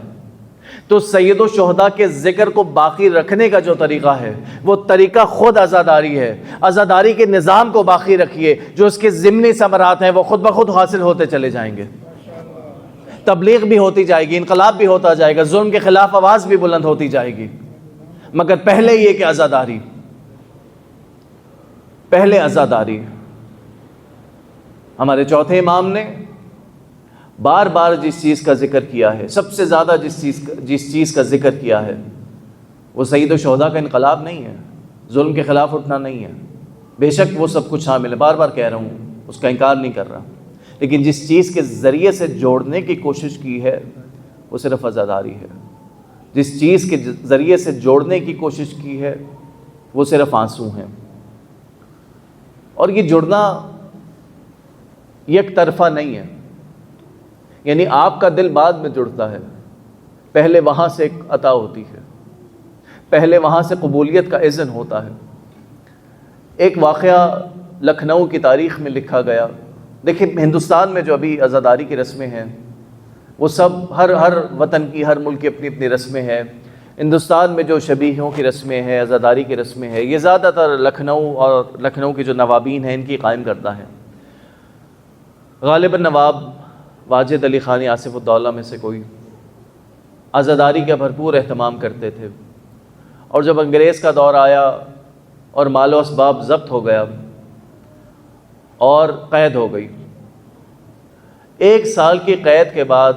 تو سید الشہداء کے ذکر کو باقی رکھنے کا جو طریقہ ہے وہ طریقہ خود عزاداری ہے۔ عزاداری کے نظام کو باقی رکھیے، جو اس کے ضمنی ثمرات ہیں وہ خود بخود حاصل ہوتے چلے جائیں گے، تبلیغ بھی ہوتی جائے گی، انقلاب بھی ہوتا جائے گا، ظلم کے خلاف آواز بھی بلند ہوتی جائے گی، مگر پہلے یہ کہ عزاداری، پہلے عزاداری۔ ہمارے چوتھے امام نے بار بار جس چیز کا ذکر کیا ہے، سب سے زیادہ جس چیز کا ذکر کیا ہے، وہ سید الشہداء کا انقلاب نہیں ہے، ظلم کے خلاف اٹھنا نہیں ہے۔ بے شک وہ سب کچھ شامل ہے، بار بار کہہ رہا ہوں، اس کا انکار نہیں کر رہا، لیکن جس چیز کے ذریعے سے جوڑنے کی کوشش کی ہے وہ صرف عزاداری ہے۔ جس چیز کے ذریعے سے جوڑنے کی کوشش کی ہے وہ صرف آنسو ہیں۔ اور یہ جڑنا یک طرفہ نہیں ہے، یعنی آپ کا دل بعد میں جڑتا ہے، پہلے وہاں سے ایک عطا ہوتی ہے، پہلے وہاں سے قبولیت کا اذن ہوتا ہے۔ ایک واقعہ لکھنؤ کی تاریخ میں لکھا گیا۔ دیکھیں ہندوستان میں جو ابھی عزاداری کی رسمیں ہیں وہ سب ہر وطن کی، ہر ملک کی اپنی اپنی رسمیں ہیں۔ ہندوستان میں جو شبیہوں کی رسمیں ہیں، عزاداری کی رسمیں ہیں، یہ زیادہ تر لکھنؤ اور لکھنؤ کے جو نوابین ہیں ان کی قائم کرتا ہے۔ غالباً نواب واجد علی خانی آصف الدولہ میں سے کوئی عزاداری کا بھرپور اہتمام کرتے تھے، اور جب انگریز کا دور آیا اور مال و اسباب ضبط ہو گیا اور قید ہو گئی، 1 سال کی قید کے بعد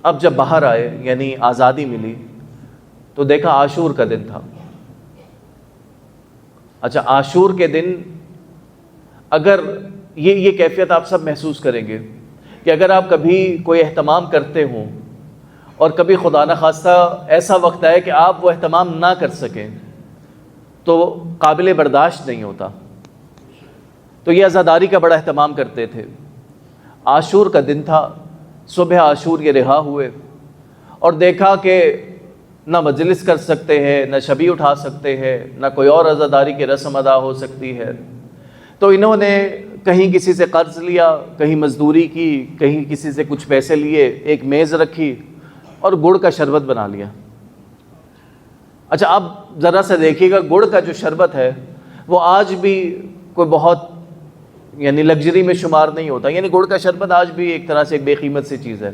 اب جب باہر آئے، یعنی آزادی ملی، تو دیکھا عاشور کا دن تھا۔ اچھا، عاشور کے دن اگر یہ کیفیت آپ سب محسوس کریں گے کہ اگر آپ کبھی کوئی اہتمام کرتے ہوں اور کبھی خدا نخواستہ ایسا وقت آئے کہ آپ وہ اہتمام نہ کر سکیں تو قابل برداشت نہیں ہوتا۔ تو یہ عزاداری کا بڑا اہتمام کرتے تھے۔ عاشور کا دن تھا، صبح عاشور یہ رہا ہوئے اور دیکھا کہ نہ مجلس کر سکتے ہیں، نہ شبی اٹھا سکتے ہیں، نہ کوئی اور عزاداری کی رسم ادا ہو سکتی ہے، تو انہوں نے کہیں کسی سے قرض لیا، کہیں مزدوری کی، کہیں کسی سے کچھ پیسے لیے، ایک میز رکھی اور گڑ کا شربت بنا لیا۔ اچھا، اب ذرا سے دیکھیے گا، گڑ کا جو شربت ہے وہ آج بھی کوئی بہت یعنی لگژری میں شمار نہیں ہوتا، یعنی گڑ کا شربت آج بھی ایک طرح سے ایک بے قیمت سی چیز ہے،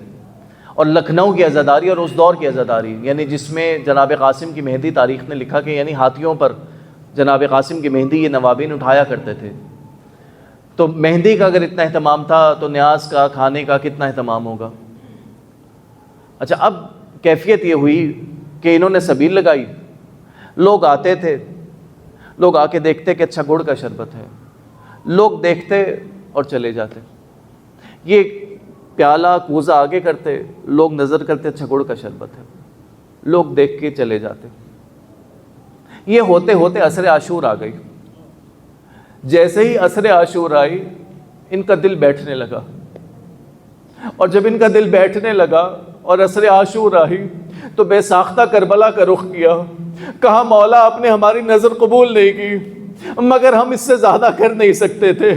اور لکھنؤ کی عزاداری اور اس دور کی عزاداری، یعنی جس میں جناب قاسم کی مہندی، تاریخ نے لکھا کہ یعنی ہاتھیوں پر جناب قاسم کی مہندی یہ نوابین اٹھایا کرتے تھے. تو مہندی کا اگر اتنا اہتمام تھا تو نیاز کا، کھانے کا کتنا اہتمام ہوگا. اچھا، اب کیفیت یہ ہوئی کہ انہوں نے سبیل لگائی. لوگ آتے تھے، لوگ آ کے دیکھتے کہ اچھا گڑ کا شربت ہے، لوگ دیکھتے اور چلے جاتے. یہ پیالہ کوزہ آگے کرتے، لوگ نظر کرتے اچھا گڑ کا شربت ہے، لوگ دیکھ کے چلے جاتے. یہ ہوتے ہوتے عصر عاشور آ گئی. جیسے ہی عصر عاشور آئی ان کا دل بیٹھنے لگا، اور جب ان کا دل بیٹھنے لگا اور عصر عاشور آئی تو بے ساختہ کربلا کا رخ کیا. کہا مولا آپ نے ہماری نظر قبول نہیں کی، مگر ہم اس سے زیادہ کر نہیں سکتے تھے.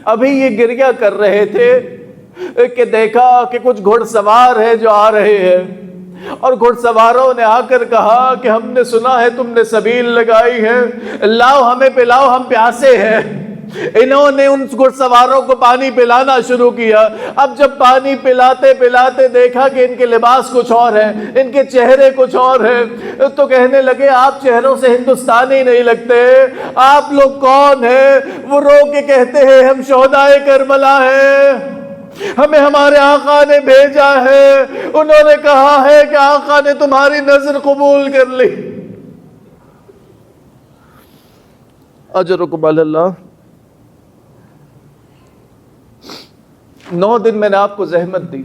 ابھی یہ گریہ کر رہے تھے کہ دیکھا کہ کچھ گھڑ سوار ہے جو آ رہے ہیں، اور گھڑ سواروں نے آ کر کہا کہ ہم نے سنا ہے تم نے سبیل لگائی ہے، لاؤ ہمیں پلاؤ، ہم پیاسے ہیں. انہوں نے ان گھڑ سواروں کو پانی پلانا شروع کیا. اب جب پانی پلاتے پلاتے دیکھا کہ ان کے لباس کچھ اور ہے، ان کے چہرے کچھ اور ہیں، تو کہنے لگے آپ چہروں سے ہندوستانی نہیں لگتے، آپ لوگ کون ہیں؟ وہ رو کے کہتے ہیں ہم شہدائے کربلا ہیں، ہمیں ہمارے آقا نے بھیجا ہے، انہوں نے کہا ہے کہ آقا نے تمہاری نظر قبول کر لی. اجرکم علی اللہ. 9 دن میں نے آپ کو زحمت دی،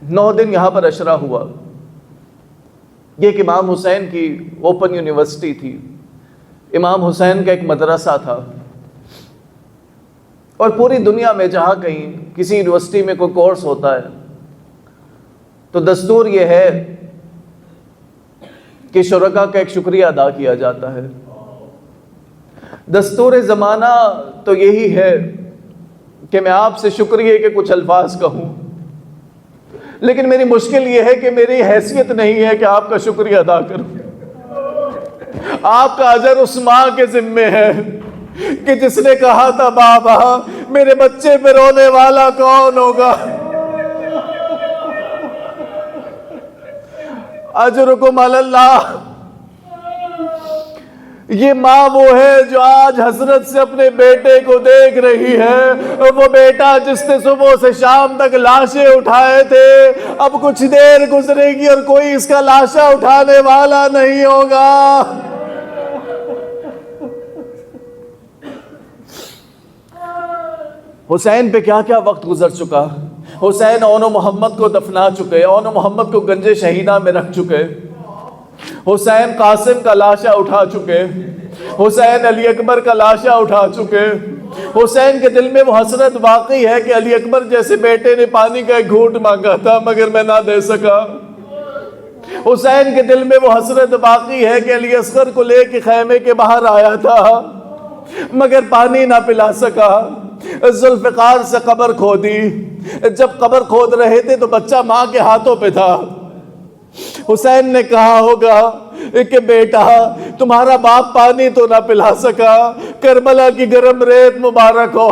9 دن یہاں پر اشرا ہوا. یہ ایک امام حسین کی اوپن یونیورسٹی تھی، امام حسین کا ایک مدرسہ تھا. اور پوری دنیا میں جہاں کہیں کسی یونیورسٹی میں کوئی کورس ہوتا ہے تو دستور یہ ہے کہ شرکاء کا ایک شکریہ ادا کیا جاتا ہے. دستور زمانہ تو یہی ہے کہ میں آپ سے شکریہ کے کچھ الفاظ کہوں، لیکن میری مشکل یہ ہے کہ میری حیثیت نہیں ہے کہ آپ کا شکریہ ادا کروں. آپ کا اجر اس ماں کے ذمے ہے کہ جس نے کہا تھا بابا میرے بچے پہ رونے والا کون ہوگا. اجرکم علی اللہ. یہ ماں وہ ہے جو آج حسرت سے اپنے بیٹے کو دیکھ رہی ہے. وہ بیٹا جس نے صبح سے شام تک لاشیں اٹھائے تھے، اب کچھ دیر گزرے گی اور کوئی اس کا لاشا اٹھانے والا نہیں ہوگا. حسین پہ کیا کیا وقت گزر چکا. حسین اون و محمد کو دفنا چکے، اون و محمد کو گنج شہیدہ میں رکھ چکے. حسین قاسم کا لاشا اٹھا چکے، حسین علی اکبر کا لاشا اٹھا چکے. حسین کے دل میں وہ حسرت واقعی ہے کہ علی اکبر جیسے بیٹے نے پانی کا ایک گھونٹ مانگا تھا مگر میں نہ دے سکا. حسین کے دل میں وہ حسرت باقی ہے کہ علی اصغر کو لے کے خیمے کے باہر آیا تھا مگر پانی نہ پلا سکا. ذوالفقار سے قبر کھودی، جب قبر کھود رہے تھے تو بچہ ماں کے ہاتھوں پہ تھا. حسین نے کہا ہوگا کہ بیٹا تمہارا باپ پانی تو نہ پلا سکا، کربلا کی گرم ریت مبارک ہو.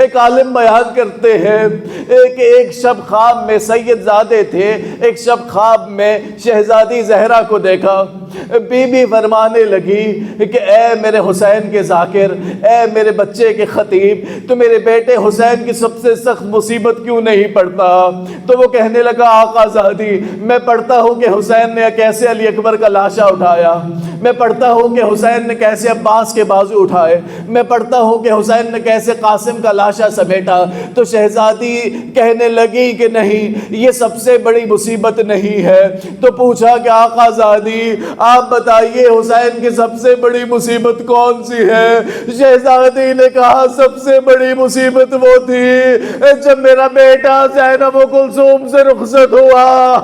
ایک عالم بیان کرتے ہیں کہ ایک شب خواب میں سید زادے تھے، ایک شب خواب میں شہزادی زہرا کو دیکھا. بی بی فرمانے لگی کہ اے میرے حسین کے ذاکر، اے میرے بچے کے خطیب، تو میرے بیٹے حسین کی سب سے سخت مصیبت کیوں نہیں پڑھتا؟ تو وہ کہنے لگا آقا زادی میں پڑھتا ہوں کہ حسین نے کیسے علی اکبر کا لاشا اٹھایا، میں پڑھتا ہوں کہ حسین نے کیسے عباس کے بازو اٹھائے، میں پڑھتا ہوں کہ حسین نے کیسے قاسم کا لاشا سمیٹا. تو شہزادی کہنے لگی کہ نہیں یہ سب سے بڑی مصیبت نہیں ہے. تو پوچھا کہ آقا زادی آپ بتائیے حسین کی سب سے بڑی مصیبت کون سی ہے؟ شہزادی نے کہا سب سے بڑی مصیبت وہ تھی جب میرا بیٹا زینب و کلثوم سے رخصت ہوا.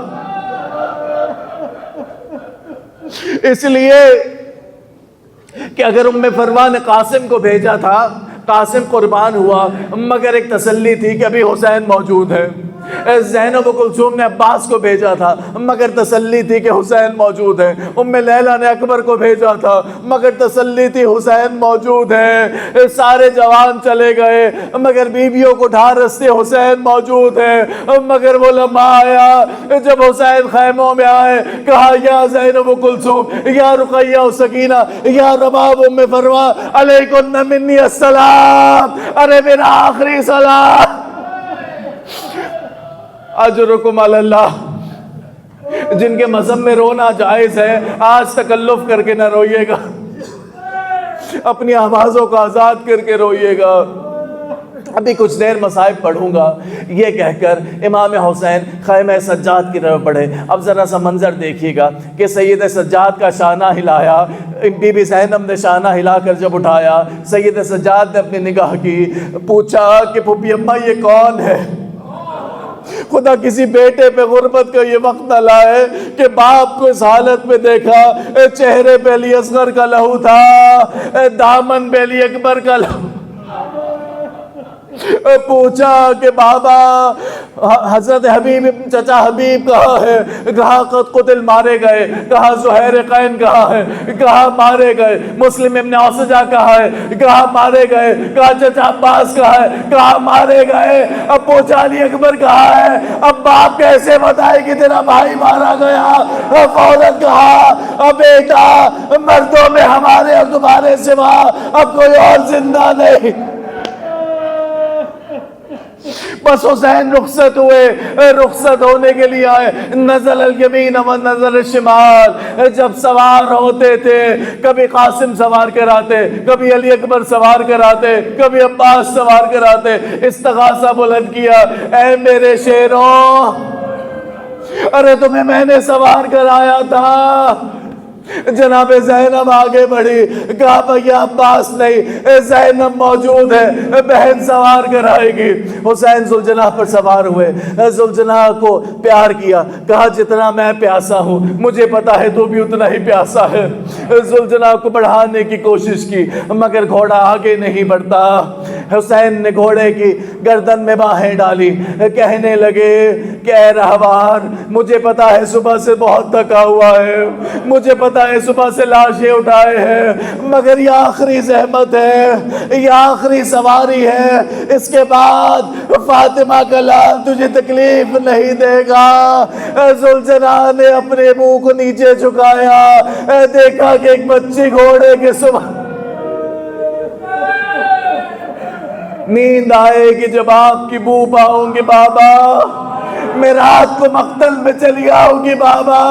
اس لیے کہ اگر ام فروا نے قاسم کو بھیجا تھا، قاسم قربان ہوا، مگر ایک تسلی تھی کہ ابھی حسین موجود ہے. زینب و کلثوم نے عباس کو بھیجا تھا مگر تسلی تھی کہ حسین موجود ہے. ام لیلہ نے اکبر کو بھیجا تھا مگر تسلی تھی حسین موجود ہے. سارے جوان چلے گئے مگر بیویوں کو ڈھارستے حسین موجود ہے. مگر وہ لمحہ آیا جب حسین خیموں میں آئے, کہا یا زینب و کلثوم, یا رقیہ و سکینہ, یا رباب ام فروا, علیکن منی السلام, ارے میرا آخری سلام, اجرکم علی اللہ. جن کے مذہب میں رونا جائز ہے آج تکلف کر کے نہ روئیے گا, اپنی آوازوں کو آزاد کر کے روئیے گا. ابھی کچھ دیر مصائب پڑھوں گا. یہ کہہ کر امام حسین خیمہ سجاد کی طرف بڑھے. اب ذرا سا منظر دیکھیے گا کہ سید سجاد کا شانہ ہلایا, بی بی زینب نے شانہ ہلا کر جب اٹھایا, سید سجاد نے اپنی نگاہ کی, پوچھا کہ پھوپھی اماں یہ کون ہے؟ خدا کسی بیٹے پہ غربت کا یہ وقت نہ لائے کہ باپ کو اس حالت میں دیکھا, چہرے پہ علی اصغر کا لہو تھا, دامن پہ علی اکبر کا لہو. پوچھا کہ بابا حضرت حبیب, چچا حبیب کہاں ہے؟ کہا قد قتل, مارے گئے. کہا زہیر قین کہاں ہے؟ کہا مارے گئے. مسلم ابن اوسجہ کہاں ہے؟ کہا مارے گئے. کہا چچا عباس کہاں ہے؟ کہا مارے گئے. اب پوچھا علی اکبر کہاں ہے؟ اب باپ کیسے بتائے کہ تیرا بھائی مارا گیا؟ فوراً کہا بیٹا مردوں میں ہمارے اور تمہارے سوا اب کوئی اور زندہ نہیں. بس حسین رخصت ہوئے, رخصت ہونے کے لیے آئے. نزل الیمین و نزل الشمال. جب سوار ہوتے تھے کبھی قاسم سوار کراتے, کبھی علی اکبر سوار کراتے, کبھی عباس سوار کراتے. استغاثہ بلند کیا, اے میرے شیروں, ارے تمہیں میں نے سوار کرایا تھا. جناب زینب آگے بڑھی, کہا بھیا عباس نہیں, زینب موجود ہے, بہن سوار کرائے گی. حسین ذوالجناح پر سوار ہوئے, ذوالجناح کو پیار کیا, کہا جتنا میں پیاسا ہوں مجھے پتا ہے تو بھی اتنا ہی پیاسا ہے. ذوالجناح کو بڑھانے کی کوشش کی مگر گھوڑا آگے نہیں بڑھتا. حسین نے گھوڑے کی گردن میں باہیں ڈالی, کہنے لگے کہ اے رہوار, مجھے پتا ہے صبح سے بہت تھکا ہوا ہے, مجھے پتا ہے صبح سے لاشیں اٹھائے ہیں, مگر یہ آخری زحمت ہے, یہ آخری سواری ہے. اس کے بعد فاطمہ کا لال تجھے تکلیف نہیں دے گا. ذوالجناح نے اپنے منہ کو نیچے جھکایا, دیکھا کہ ایک بچی گھوڑے کے صبح نیند آئے کہ جب آپ کی بو پاؤں گی بابا, میں رات کو مقتل میں چلی آؤں گی بابا.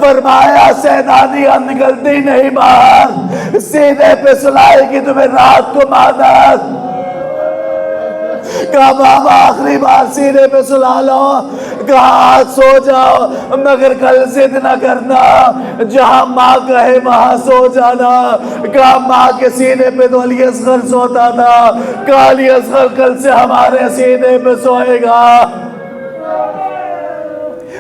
فرمایا سیدانیاں نکلتی نہیں باہر, سینے پہ سلائے گی تمہیں رات کو مادر. کہا بابا آخری بار سینے پہ سلا لو. کہا آج سو جاؤ مگر کل ضد نہ کرنا, جہاں ماں کہے وہاں سو جانا. کہا ماں کے سینے پہ تو علی اصغر سوتا تھا, کہا علی اصغر کل سے ہمارے سینے پہ سوئے گا.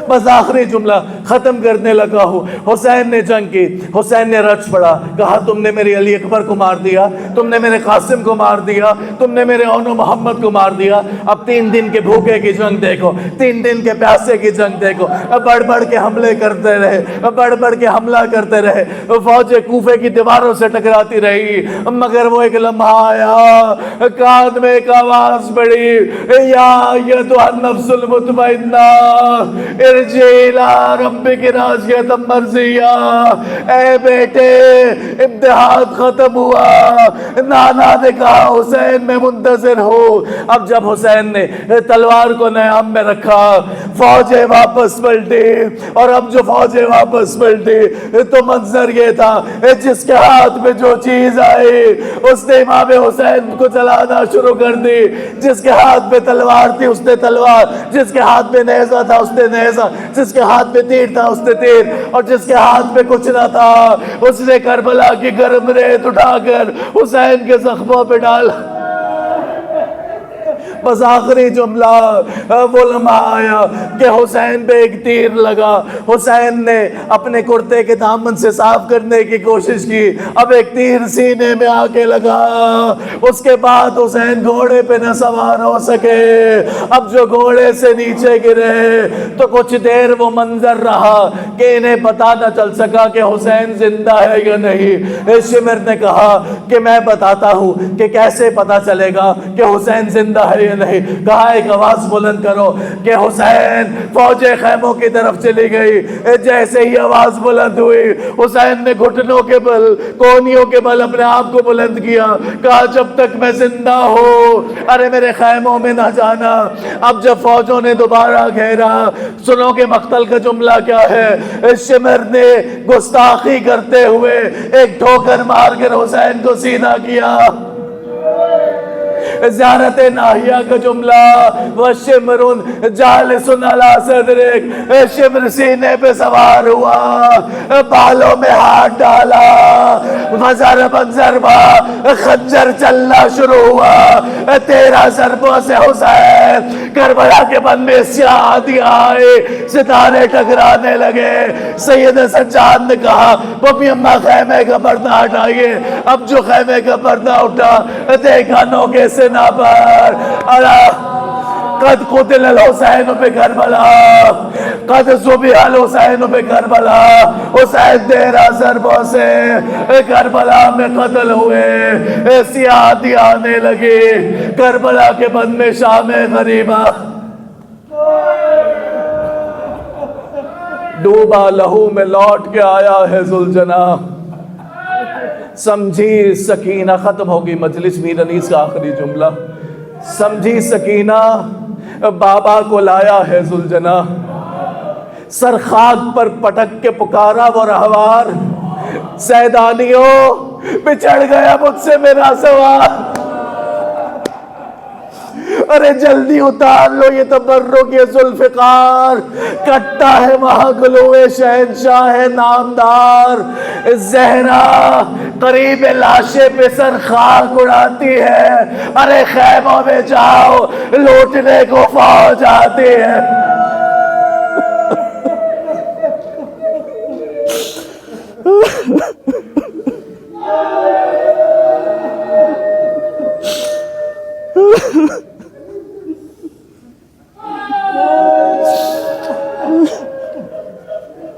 بس آخری جملہ ختم کرنے لگا ہوں. حسین نے جنگ کی, حسین نے رچ پڑا, کہا تم نے میرے علی اکبر کو مار دیا, تم نے میرے قاسم کو مار دیا, تم نے میرے اون و محمد کو مار دیا. اب 3 دن کے بھوکے کی جنگ دیکھو, 3 دن کے پیاسے کی جنگ دیکھو. بڑھ بڑھ کے حملے کرتے رہے, بڑھ بڑھ کے حملہ کرتے رہے. فوجیں کوفے کی دیواروں سے ٹکراتی رہی مگر وہ ایک لمحہ آیا, کان میں ایک آواز پڑی, یا ایتھا النفس المطمئنہ ربک راضیۃ مرضیہ. اے بیٹے امتحان ختم ہوا. نانا نے کہا حسین میں منتظر ہوں. اب جب حسین نے تلوار کو نیام میں رکھا فوجیں واپس پلٹی, اور اب جو فوجیں واپس پلٹی تو منظر یہ تھا, جس کے ہاتھ میں جو چیز آئی اس نے امام حسین کو چلانا شروع کر دی. جس کے ہاتھ میں تلوار تھی اس نے تلوار, جس کے ہاتھ میں نیزہ تھا اس نے نیزہ, جس کے ہاتھ میں تیر تھا اس نے تیر, اور جس کے ہاتھ میں کچھ نہ تھا اس نے کربلا کی گرم ریت اٹھا کر حسین کے زخموں پہ ڈالا. بس آخری جملہ وہ لمحہ آیا کہ حسین پہ ایک تیر لگا. حسین نے اپنے کرتے کے دامن سے صاف کرنے کی کوشش کی, اب ایک تیر سینے میں آ کے لگا. اس کے بعد حسین گھوڑے پہ نہ سوار ہو سکے. اب جو گھوڑے سے نیچے گرے تو کچھ دیر وہ منظر رہا کہ انہیں پتا نہ چل سکا کہ حسین زندہ ہے یا نہیں. شمر نے کہا کہ میں بتاتا ہوں کہ کیسے پتا چلے گا کہ حسین زندہ ہے یا نہیں. کہا ایک آواز بلند کرو کہ حسین. فوجیں خیموں کی طرف چلی گئی. جیسے ہی آواز بلند ہوئی حسین نے گھٹنوں کے بل, کونیوں کے بل اپنے آپ کو بلند کیا. کہا جب تک میں زندہ ہوں ارے میرے خیموں میں نہ جانا. اب جب فوجوں نے دوبارہ گھیرا, سنو کہ مقتل کا جملہ کیا ہے. شمر نے گستاخی کرتے ہوئے ایک ٹھوکر مار کر حسین کو سیدھا کیا. زیارت ناہیہ کا جملہ وشمر جالس علی صدرک. شمر سینے پہ سوار ہوا, بالوں میں ہاتھ ڈالا, وضرب ضربا, خنجر چلنا شروع ہوا. 13 ضربوں سے حسین کربلا کے بن میں سیاہ آندیاں آئے, ستارے ٹکرانے لگے. سید سجاد نے کہا پپی اماں خیمے کا پردہ ہٹائیے. اب جو خیمے کا پردہ اٹھا دیکھا نوکے سے نا پر قد قتل الحسین پہ کربلا, قد ذبح الحسین پہ کربلا. حسین 13 ضربوں سے کربلا میں قتل ہوئے. سیاہی آنے لگی کربلا کے بن میں شام غریبہ. ڈوبا لہو میں لوٹ کے آیا ہے ذوالجناح. سمجھی سکینہ, ختم ہوگی مجلس میر انیس کا آخری جملہ. سمجھی سکینہ بابا کو لایا ہے ذوالجناح. سر خاک پر پٹک کے پکارا وہ رہوار, سیدانیوں بچھڑ گیا مجھ سے میرا سوار. ارے جلدی اتار لو یہ تبرک یہ ذوالفقار, کٹتا ہے وہاں گلوے شہنشاہ نامدار. زہرا قریب لاشے پہ سر خاک اڑاتی ہے. ارے خیموں میں جاؤ لوٹنے کو فوج آتی ہے.